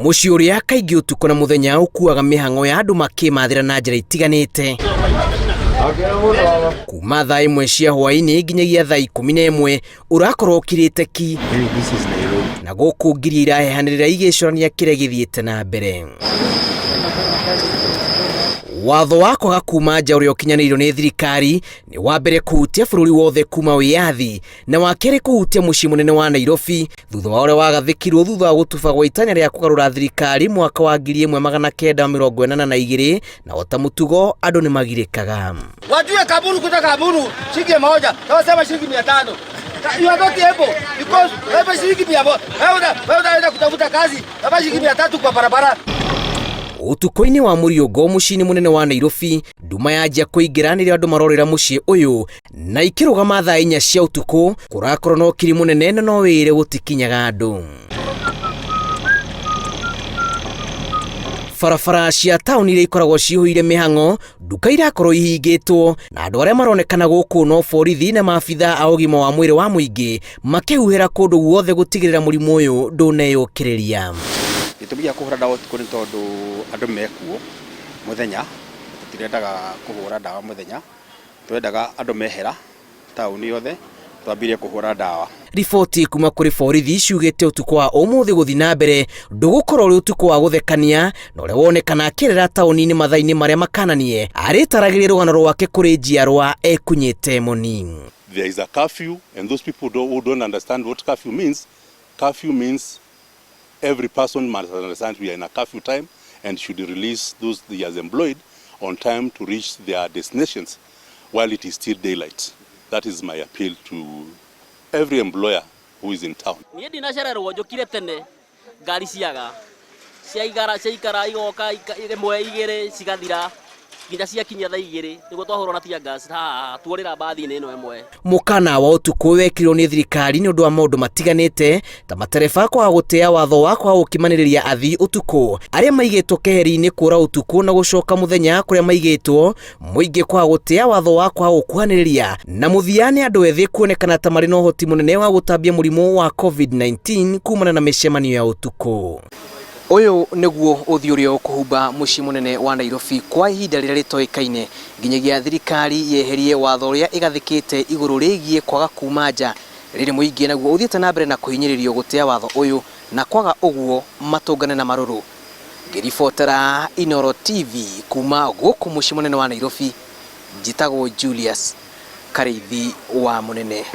Mucii uria kaingi utuko na muthenya ukuaga mihango ya andu makimathira na njira itiganite. Kuma thaa imwe cia hwaini nginyagia thaa 11 urakorwo ukirite ki na guku ngiri irahehanirira igicurania kiria githiite na mbere. Watho wa kwaga kuma nja uria ukinyaniirwo ni thirikari ni wa mbere kuhutia bururi wothe kuma wiyathi na wa keri kuhutia mucii munene wa Nairobi thutha wa uria wagathikirwo thutha wa gutuba gwa itanya ria kugarura thirikari mwaka wa 1982 na ota mutugo andu ni magirikaga. Wajue kaburu kutoka kaburu shilingi moja tunasema shilingi 500. You are not able because wewe shilingi 100. Wewe unaenda kutafuta kazi na shilingi 300 kwa barabara. Utuko-ini wa Muriungo mucii munene wa Nairobi nduma yanjia kuingira niria andu marorera mucii uyu na ikirugama thaa 4 cia utuku kurakorwo no kiri munene no wire gutikinyaga andu. Farafara cia tauni iria ikoragwo cihuire mihango nduka irakorwo ihingitwo na andu aria maronekana guku no borithi na maabitha a ugima wa mwiri wa muingi makihuhira kundu guothe gutigirira murimu uyu nduneyukiriria. Gitumi kuhura dawa utuku ni tondu andu mekuo muthenya tutirendaga kuhura dawa muthenya twendaga andu mehera tauni yothe twambirie kuhura dawa. Riboti kuma kuri borithi ciugite utuku wa umuthi guthi na mbere ndugukorwo uri utuku wa guthekania na uria wonekana akirera tauni-ini mathaini maria makananie aritaragire rugano rwake kuri njiarwa ekunyite moni. There is a curfew and those people who don't understand what curfew means every person must understand we are in a curfew time and should release those they are employed on time to reach their destinations while it is still daylight. That is my appeal to every employer who is in town. Niĩ ndinacererwo njũkire tene ngari ciaga ciaikara igoka imwe igĩrĩ cigathira nginya ciakinya thaa 2 niguo twahũrwo na tia gas tuorĩra bathi-inĩ ĩno ĩmwe. Mũkana wa ũtukũ wekirwo nĩ thirikari nĩ ũndũ wa maũndũ matiganĩte ta matereba kwaga gũtĩa watho wa kwaga gũkimanĩrĩria athii ũtukũ arĩa maigĩtwo keheri-inĩ kũra ũtukũ na gũcoka mũthenya kũrĩa maigĩtwo mũingĩ kwaga gũtĩa watho wa kwaga gũkuhanĩrĩria na mũthia nĩ andũ ethĩ kuonekana ta marĩ na ũhoti mũnene wa gũtambia mũrimũ wa COVID-19 kumana na mĩcemanio ya ũtukũ. Uyu niguo uthi uria ukuhumba mucii munene wa Nairobi kwa ihinda riria ritoikaine nginyagia thirikari yeherie watho uria igathikite iguru rigie kwaga kuma nja riri muingi naguo uthiete na mbere na kuhinyiririo gutia watho uyu na kwaga uguo matungane na maruru. Ngiribotera Inooro TV kuma guku mucii munene wa Nairobi njitagwo Julius Kareithi wa munene.